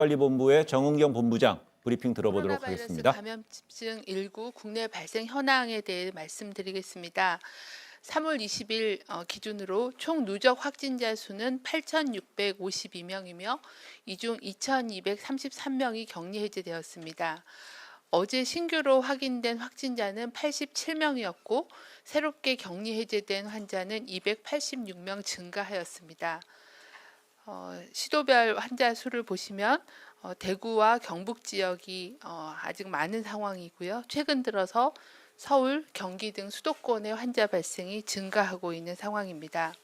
관리본부의 정은경 본부장 브리핑 들어보도록 코로나 바이러스 하겠습니다. 감염증 19 국내 발생 현황에 대해 말씀드리겠습니다. 3월 20일 기준으로 총 누적 확진자 수는 8,652명이며 이 중 2,233명이 격리 해제되었습니다. 어제 신규로 확인된 확진자는 87명이었고 새롭게 격리 해제된 환자는 286명 증가하였습니다. 시도별 환자 수를 보시면 대구와 경북 지역이 아직 많은 상황이고요. 최근 들어서 서울, 경기 등 수도권의 환자 발생이 증가하고 있는 상황입니다.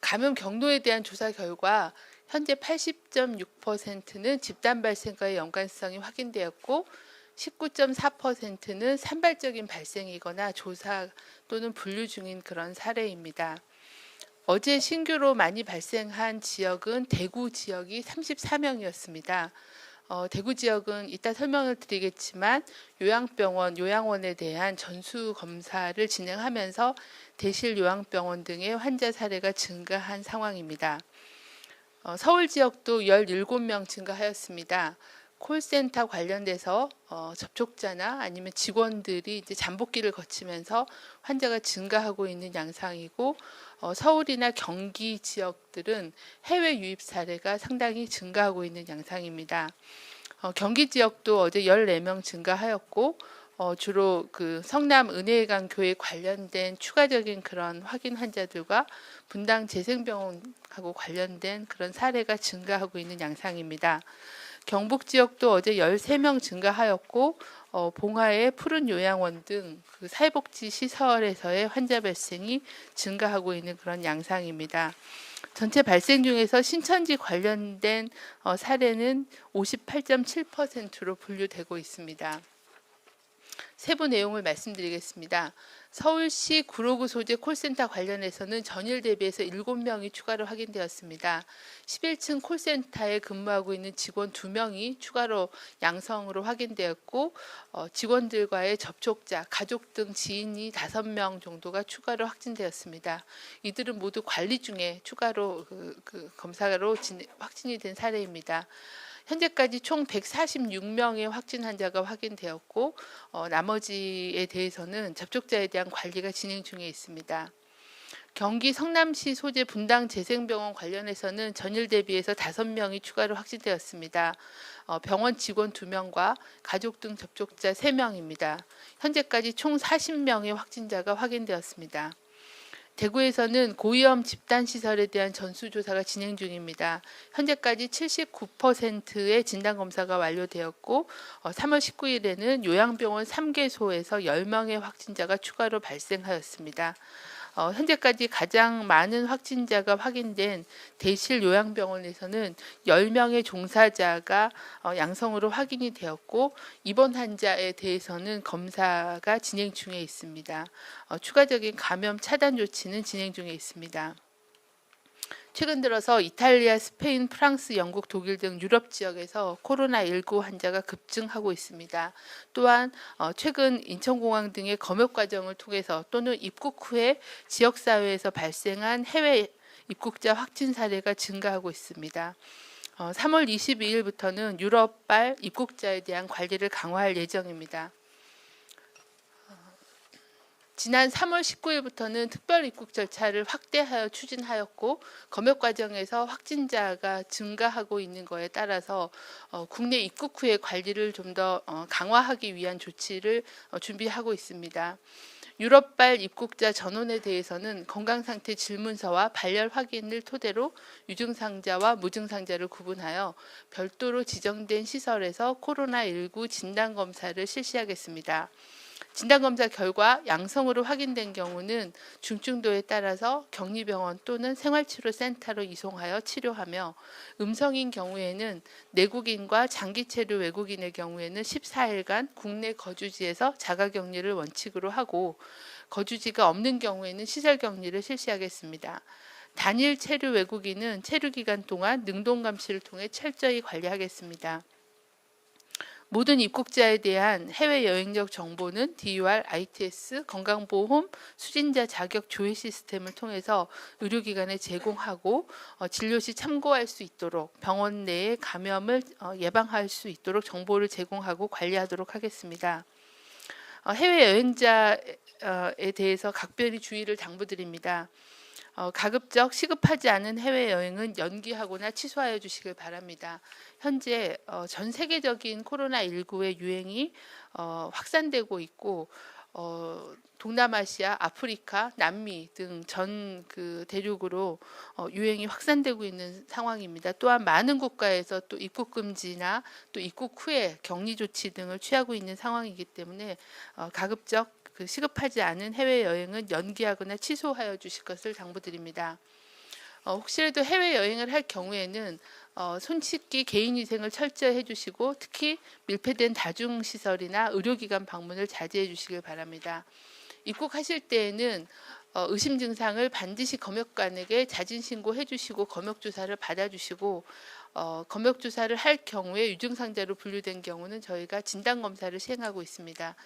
감염 경로에 대한 조사 결과 현재 80.6%는 집단 발생과의 연관성이 확인되었고 19.4%는 산발적인 발생이거나 조사 또는 분류 중인 그런 사례입니다. 어제 신규로 많이 발생한 지역은 대구 지역이 34명이었습니다. 대구 지역은 이따 설명을 드리겠지만 요양병원, 요양원에 대한 전수검사를 진행하면서 대실 요양병원 등의 환자 사례가 증가한 상황입니다. 서울 지역도 17명 증가하였습니다. 콜센터 관련돼서 접촉자나 아니면 직원들이 이제 잠복기를 거치면서 환자가 증가하고 있는 양상이고 서울이나 경기 지역들은 해외 유입 사례가 상당히 증가하고 있는 양상입니다. 경기 지역도 어제 14명 증가하였고 주로 그 성남 은혜강 교회 관련된 추가적인 그런 확인 환자들과 분당 재생병원하고 관련된 그런 사례가 증가하고 있는 양상입니다. 경북 지역도 어제 13명 증가하였고 봉화의 푸른 요양원 등 그 사회복지 시설에서의 환자 발생이 증가하고 있는 그런 양상입니다. 전체 발생 중에서 신천지 관련된 사례는 58.7%로 분류되고 있습니다. 세부 내용을 말씀드리겠습니다. 서울시 구로구 소재 콜센터 관련해서는 전일 대비해서 7명이 추가로 확인되었습니다. 11층 콜센터에 근무하고 있는 직원 2명이 추가로 양성으로 확인되었고 직원들과의 접촉자, 가족 등 지인이 5명 정도가 추가로 확진되었습니다. 이들은 모두 관리 중에 추가로 검사로 확진이 된 사례입니다. 현재까지 총 146명의 확진 환자가 확인되었고 나머지에 대해서는 접촉자에 대한 관리가 진행 중에 있습니다. 경기 성남시 소재 분당 재생병원 관련해서는 전일 대비해서 5명이 추가로 확진되었습니다. 병원 직원 2명과 가족 등 접촉자 3명입니다. 현재까지 총 40명의 확진자가 확인되었습니다. 대구에서는 고위험 집단시설에 대한 전수조사가 진행 중입니다. 현재까지 79%의 진단검사가 완료되었고 3월 19일에는 요양병원 3개소에서 10명의 확진자가 추가로 발생하였습니다. 현재까지 가장 많은 확진자가 확인된 대실 요양병원에서는 10명의 종사자가 양성으로 확인이 되었고 입원 환자에 대해서는 검사가 진행 중에 있습니다. 추가적인 감염 차단 조치는 진행 중에 있습니다. 최근 들어서 이탈리아, 스페인, 프랑스, 영국, 독일 등 유럽 지역에서 코로나19 환자가 급증하고 있습니다. 또한 최근 인천공항 등의 검역 과정을 통해서 또는 입국 후에 지역사회에서 발생한 해외 입국자 확진 사례가 증가하고 있습니다. 3월 22일부터는 유럽발 입국자에 대한 관리를 강화할 예정입니다. 지난 3월 19일부터는 특별 입국 절차를 확대하여 추진하였고 검역 과정에서 확진자가 증가하고 있는 것에 따라서 국내 입국 후의 관리를 좀 더 강화하기 위한 조치를 준비하고 있습니다. 유럽발 입국자 전원에 대해서는 건강상태 질문서와 발열 확인을 토대로 유증상자와 무증상자를 구분하여 별도로 지정된 시설에서 코로나19 진단검사를 실시하겠습니다. 진단검사 결과 양성으로 확인된 경우는 중증도에 따라서 격리병원 또는 생활치료센터로 이송하여 치료하며 음성인 경우에는 내국인과 장기체류 외국인의 경우에는 14일간 국내 거주지에서 자가격리를 원칙으로 하고 거주지가 없는 경우에는 시설격리를 실시하겠습니다. 단일 체류 외국인은 체류 기간 동안 능동감시를 통해 철저히 관리하겠습니다. 모든 입국자에 대한 해외 여행력 정보는 DUR, ITS, 건강보험, 수진자 자격 조회 시스템을 통해서 의료기관에 제공하고 진료 시 참고할 수 있도록 병원 내에 감염을 예방할 수 있도록 정보를 제공하고 관리하도록 하겠습니다. 해외 여행자에 대해서 각별히 주의를 당부드립니다. 가급적 시급하지 않은 해외 여행은 연기하거나 취소하여 주시길 바랍니다. 현재 전 세계적인 코로나19의 유행이 확산되고 있고 동남아시아, 아프리카, 남미 등 전 그 대륙으로 유행이 확산되고 있는 상황입니다. 또한 많은 국가에서 또 입국 금지나 또 입국 후에 격리 조치 등을 취하고 있는 상황이기 때문에 가급적 그 시급하지 않은 해외 여행은 연기하거나 취소하여 주실 것을 당부드립니다. 혹시라도 해외 여행을 할 경우에는 손 씻기, 개인 위생을 철저히 해주시고 특히 밀폐된 다중시설이나 의료기관 방문을 자제해 주시길 바랍니다. 입국하실 때에는 의심 증상을 반드시 검역관에게 자진 신고해 주시고 검역 조사를 받아 주시고 검역 조사를 할 경우에 유증상자로 분류된 경우는 저희가 진단 검사를 시행하고 있습니다.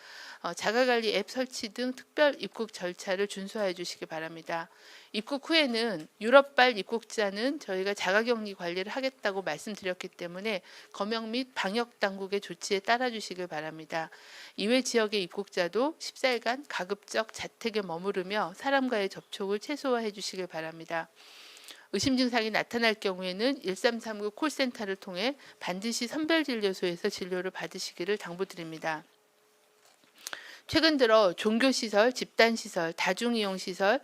자가관리 앱 설치 등 특별 입국 절차를 준수해 주시기 바랍니다. 입국 후에는 유럽발 입국자는 저희가 자가격리 관리를 하겠다고 말씀드렸기 때문에 검역 및 방역 당국의 조치에 따라 주시길 바랍니다. 이외 지역의 입국자도 14일간 가급적 자택에 머무르며 사람과의 접촉을 최소화해 주시길 바랍니다. 의심 증상이 나타날 경우에는 1339 콜센터를 통해 반드시 선별진료소에서 진료를 받으시기를 당부드립니다. 최근 들어 종교시설, 집단시설, 다중이용시설,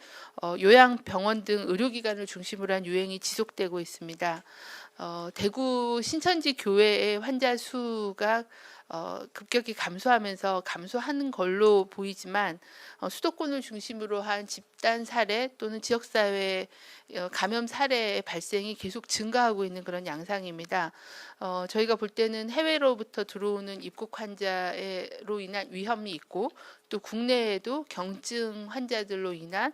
요양병원 등 의료기관을 중심으로 한 유행이 지속되고 있습니다. 대구 신천지 교회의 환자 수가 급격히 감소하는 걸로 보이지만 수도권을 중심으로 한 집단 사례 또는 지역사회 감염 사례의 발생이 계속 증가하고 있는 그런 양상입니다. 저희가 볼 때는 해외로부터 들어오는 입국 환자로 인한 위험이 있고 또 국내에도 경증 환자들로 인한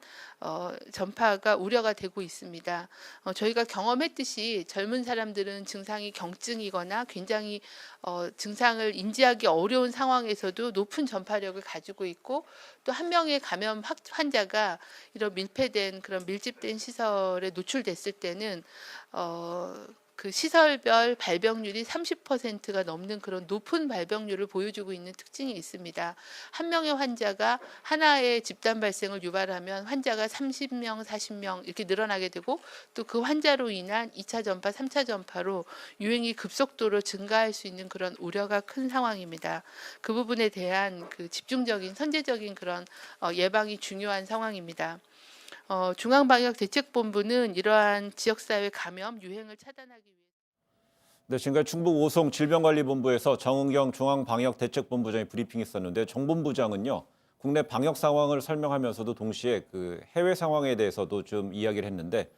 전파가 우려가 되고 있습니다. 저희가 경험했듯이 젊은 사람들은 증상이 경증이거나 굉장히 증상을 인지하기 어려운 상황에서도 높은 전파력을 가지고 있고 또 한 명의 감염 환자가 이런 밀폐된 그런 밀집된 시설에 노출됐을 때는 그 시설별 발병률이 30%가 넘는 그런 높은 발병률을 보여주고 있는 특징이 있습니다. 한 명의 환자가 하나의 집단 발생을 유발하면 환자가 30명, 40명 이렇게 늘어나게 되고 또 그 환자로 인한 2차 전파, 3차 전파로 유행이 급속도로 증가할 수 있는 그런 우려가 큰 상황입니다. 그 부분에 대한 그 집중적인 선제적인 그런 예방이 중요한 상황입니다. 중앙방역대책본부는 이러한 지역사회 감염 유행을 차단하기 위해 네, 지금까지 충북 오송 질병관리본부에서 정은경 중앙방역대책본부장이 브리핑 있었는데 정 본부장은요, 국내 방역 상황을 설명하면서도 동시에 그 해외 상황에 대해서도 좀 이야기를 했는데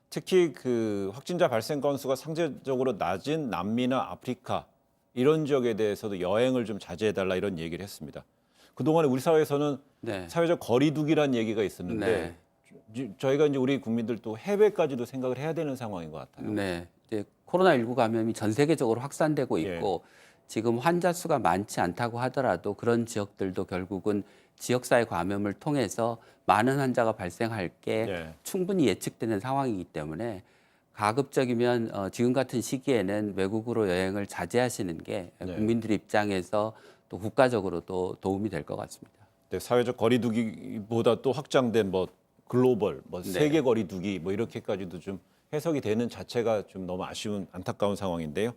특히 그 확진자 발생 건수가 상대적으로 낮은 남미나 아프리카 이런 지역에 대해서도 여행을 좀 자제해달라 이런 얘기를 했습니다. 그동안에 우리 사회에서는 네. 사회적 거리두기란 얘기가 있었는데 저희가 이제 우리 국민들도 해외까지도 생각을 해야 되는 상황인 것 같아요. 네. 이제 코로나19 감염이 전 세계적으로 확산되고 있고 지금 환자 수가 많지 않다고 하더라도 그런 지역들도 결국은 지역사회 감염을 통해서 많은 환자가 발생할 게 충분히 예측되는 상황이기 때문에 가급적이면 지금 같은 시기에는 외국으로 여행을 자제하시는 게 국민들 입장에서 또 국가적으로도 도움이 될 것 같습니다. 네, 사회적 거리두기보다 또 확장된 뭐 글로벌, 뭐 세계 거리두기 뭐 이렇게까지도 좀 해석이 되는 자체가 좀 너무 아쉬운 안타까운 상황인데요.